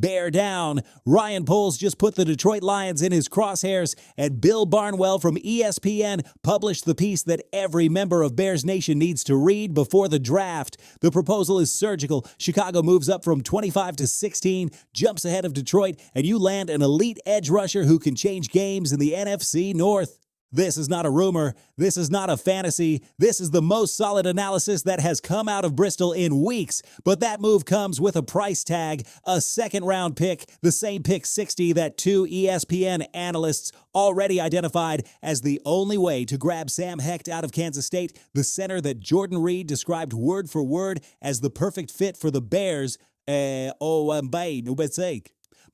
bear down. Ryan Poles just put the Detroit Lions in his crosshairs, and Bill Barnwell from ESPN published the piece that every member of Bears Nation needs to read before the draft. The proposal is surgical. Chicago moves up from 25 to 16, jumps ahead of Detroit, and you land an elite edge rusher who can change games in the NFC North. This is not a rumor. This is not a fantasy. This is the most solid analysis that has come out of Bristol in weeks. But that move comes with a price tag, a second-round pick, the same pick 60 that two ESPN analysts already identified as the only way to grab Sam Hecht out of Kansas State, the center that Jordan Reed described word for word as the perfect fit for the Bears.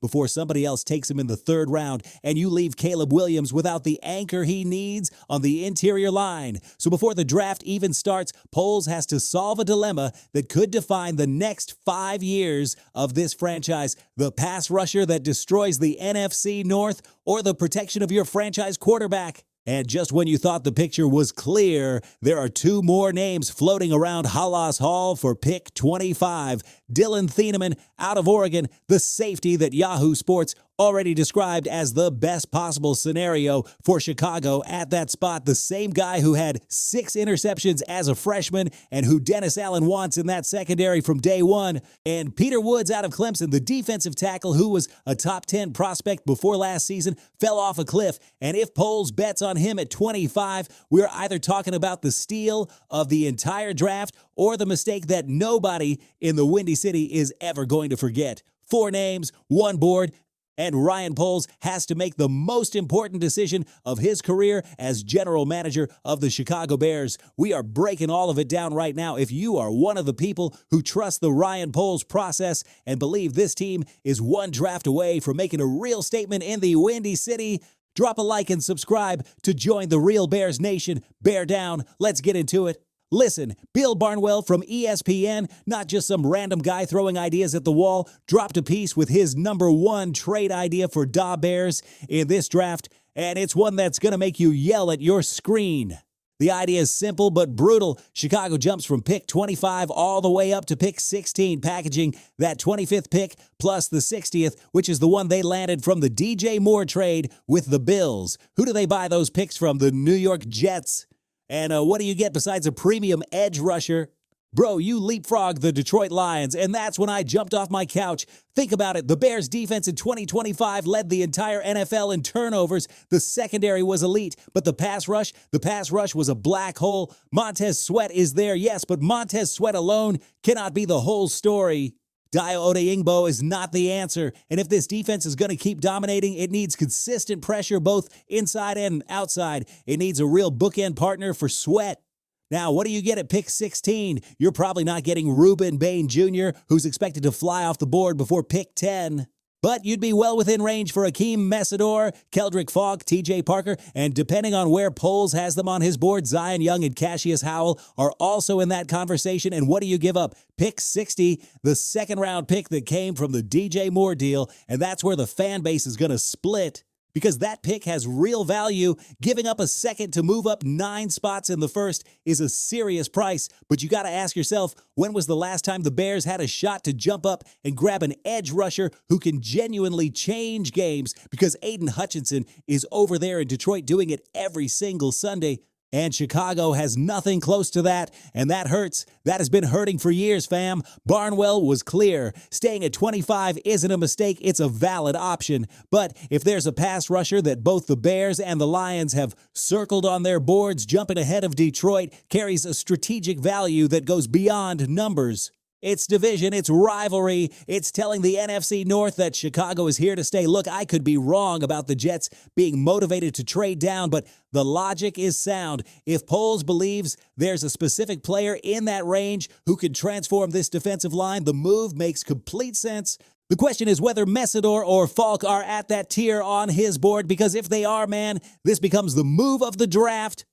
Before somebody else takes him in the third round, and you leave Caleb Williams without the anchor he needs on the interior line. So before the draft even starts, Poles has to solve a dilemma that could define the next 5 years of this franchise: the pass rusher that destroys the NFC North, or the protection of your franchise quarterback. And just when you thought the picture was clear, there are two more names floating around Halas Hall for pick 25. Dylan Thieneman out of Oregon, the safety that Yahoo Sports already described as the best possible scenario for Chicago at that spot. The same guy who had 6 interceptions as a freshman and who Dennis Allen wants in that secondary from day one. And Peter Woods out of Clemson, the defensive tackle who was a top 10 prospect before last season, fell off a cliff. And if Poles bets on him at 25, we're either talking about the steal of the entire draft or the mistake that nobody in the Windy City is ever going to forget. 4 names, 1 board, and Ryan Poles has to make the most important decision of his career as general manager of the Chicago Bears. We are breaking all of it down right now. If you are one of the people who trust the Ryan Poles process and believe this team is one draft away from making a real statement in the Windy City, drop a like and subscribe to join the real Bears Nation. Bear down. Let's get into it. Listen, Bill Barnwell from ESPN, not just some random guy throwing ideas at the wall, dropped a piece with his #1 trade idea for Da Bears in this draft, and it's one that's going to make you yell at your screen. The idea is simple but brutal. Chicago jumps from pick 25 all the way up to pick 16, packaging that 25th pick plus the 60th, which is the one they landed from the DJ Moore trade with the Bills. Who do they buy those picks from? The New York Jets. And what do you get besides a premium edge rusher? Bro, you leapfrog the Detroit Lions, and that's when I jumped off my couch. Think about it. The Bears' defense in 2025 led the entire NFL in turnovers. The secondary was elite, but the pass rush was a black hole. Montez Sweat is there, yes, but Montez Sweat alone cannot be the whole story. Dayo Odeyingbo is not the answer, and if this defense is going to keep dominating, it needs consistent pressure both inside and outside. It needs a real bookend partner for Sweat. Now, what do you get at pick 16? You're probably not getting Ruben Bain Jr., who's expected to fly off the board before pick 10. But you'd be well within range for Akeem Messidor, Keldrick Fogg, TJ Parker, and depending on where Poles has them on his board, Zion Young and Cassius Howell are also in that conversation. And what do you give up? Pick 60, the second-round pick that came from the DJ Moore deal, and that's where the fan base is going to split. Because that pick has real value. Giving up a second to move up 9 spots in the first is a serious price. But you got to ask yourself, when was the last time the Bears had a shot to jump up and grab an edge rusher who can genuinely change games? Because Aiden Hutchinson is over there in Detroit doing it every single Sunday. And Chicago has nothing close to that, and that hurts. That has been hurting for years, fam. Barnwell was clear. Staying at 25 isn't a mistake, it's a valid option. But if there's a pass rusher that both the Bears and the Lions have circled on their boards, jumping ahead of Detroit carries a strategic value that goes beyond numbers. It's division, it's rivalry, it's telling the NFC North that Chicago is here to stay. Look, I could be wrong about the Jets being motivated to trade down, but the logic is sound. If Poles believes there's a specific player in that range who can transform this defensive line, the move makes complete sense. The question is whether Messidor or Falk are at that tier on his board, because if they are, man, this becomes the move of the draft.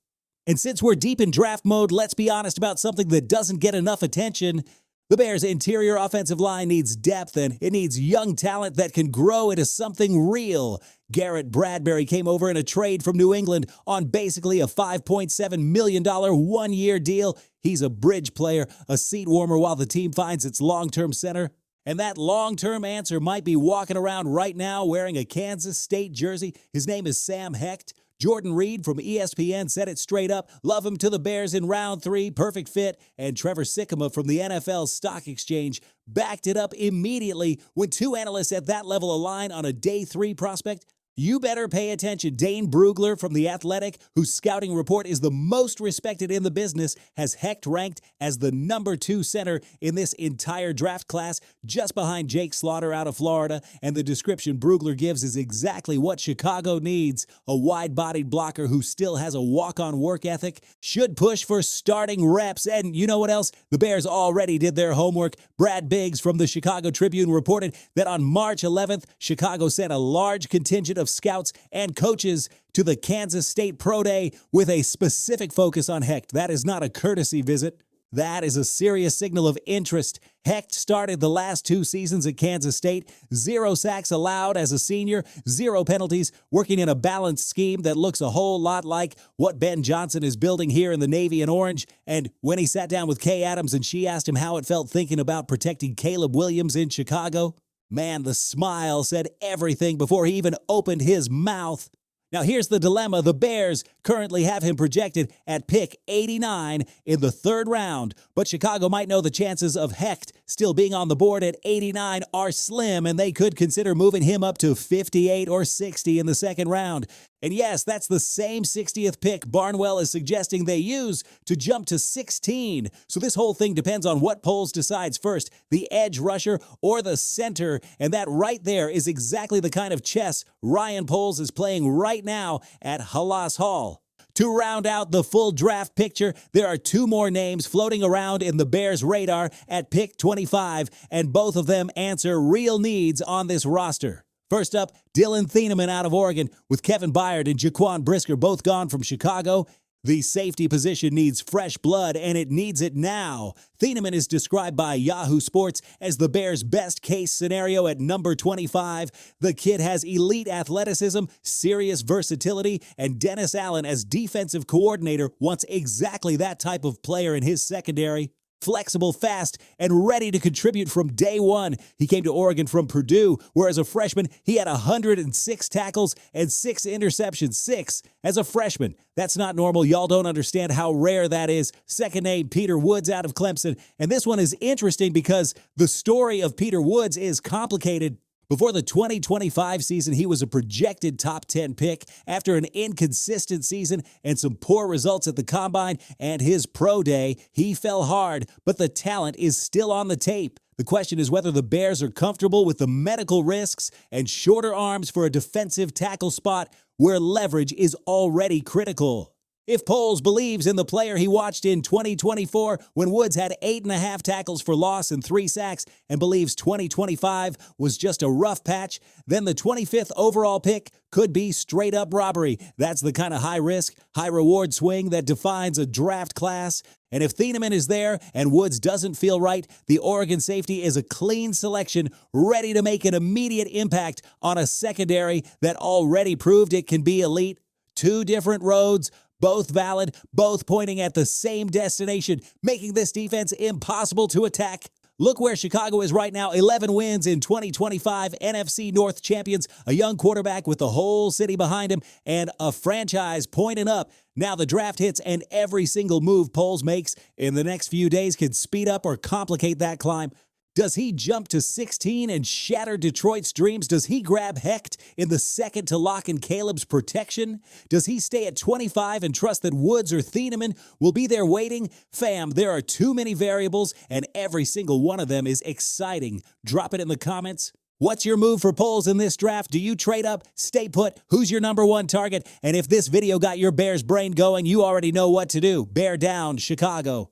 And since we're deep in draft mode, let's be honest about something that doesn't get enough attention. The Bears' interior offensive line needs depth, and it needs young talent that can grow into something real. Garrett Bradbury came over in a trade from New England on basically a $5.7 million one-year deal. He's a bridge player, a seat warmer while the team finds its long-term center. And that long-term answer might be walking around right now wearing a Kansas State jersey. His name is Sam Hecht. Jordan Reed from ESPN said it straight up. Love him to the Bears in round 3. Perfect fit. And Trevor Sikkema from the NFL Stock Exchange backed it up immediately. When two analysts at that level align on a day 3 prospect, you better pay attention. Dane Brugler from The Athletic, whose scouting report is the most respected in the business, has Hecht ranked as the number 2 center in this entire draft class, just behind Jake Slaughter out of Florida. And the description Brugler gives is exactly what Chicago needs. A wide-bodied blocker who still has a walk-on work ethic, should push for starting reps. And you know what else? The Bears already did their homework. Brad Biggs from the Chicago Tribune reported that on March 11th, Chicago sent a large contingent of scouts and coaches to the Kansas State Pro Day with a specific focus on Hecht. That is not a courtesy visit. That is a serious signal of interest. Hecht started the last 2 seasons at Kansas State. 0 sacks allowed as a senior, 0 penalties, working in a balanced scheme that looks a whole lot like what Ben Johnson is building here in the Navy and Orange. And when he sat down with Kay Adams and she asked him how it felt thinking about protecting Caleb Williams in Chicago, man, the smile said everything before he even opened his mouth. Now here's the dilemma. The Bears currently have him projected at pick 89 in the 3rd round, but Chicago might know the chances of Hecht still being on the board at 89 are slim, and they could consider moving him up to 58 or 60 in the 2nd round. And yes, that's the same 60th pick Barnwell is suggesting they use to jump to 16. So this whole thing depends on what Poles decides first, the edge rusher or the center. And that right there is exactly the kind of chess Ryan Poles is playing right now at Halas Hall. To round out the full draft picture, there are 2 more names floating around in the Bears' radar at pick 25, and both of them answer real needs on this roster. First up, Dylan Thieneman out of Oregon, with Kevin Byard and Jaquan Brisker both gone from Chicago. The safety position needs fresh blood, and it needs it now. Thieneman is described by Yahoo Sports as the Bears' best-case scenario at number 25. The kid has elite athleticism, serious versatility, and Dennis Allen as defensive coordinator wants exactly that type of player in his secondary. Flexible, fast, and ready to contribute from day one. He came to Oregon from Purdue, where as a freshman, he had 106 tackles and 6 interceptions. 6 as a freshman. That's not normal. Y'all don't understand how rare that is. Second name, Peter Woods out of Clemson. And this one is interesting because the story of Peter Woods is complicated. Before the 2025 season, he was a projected top 10 pick. After an inconsistent season and some poor results at the Combine and his pro day, he fell hard, but the talent is still on the tape. The question is whether the Bears are comfortable with the medical risks and shorter arms for a defensive tackle spot where leverage is already critical. If Poles believes in the player he watched in 2024 when Woods had 8.5 tackles for loss and 3 sacks and believes 2025 was just a rough patch, then the 25th overall pick could be straight-up robbery. That's the kind of high-risk, high-reward swing that defines a draft class. And if Thieneman is there and Woods doesn't feel right, the Oregon safety is a clean selection ready to make an immediate impact on a secondary that already proved it can be elite. 2 different roads, both valid, both pointing at the same destination, making this defense impossible to attack. Look where Chicago is right now, 11 wins in 2025, NFC North champions, a young quarterback with the whole city behind him, and a franchise pointing up. Now the draft hits, and every single move Poles makes in the next few days can speed up or complicate that climb. Does he jump to 16 and shatter Detroit's dreams? Does he grab Hecht in the 2nd to lock in Caleb's protection? Does he stay at 25 and trust that Woods or Thieneman will be there waiting? Fam, there are too many variables, and every single one of them is exciting. Drop it in the comments. What's your move for Poles in this draft? Do you trade up? Stay put? Who's your number 1 target? And if this video got your Bears brain going, you already know what to do. Bear down, Chicago.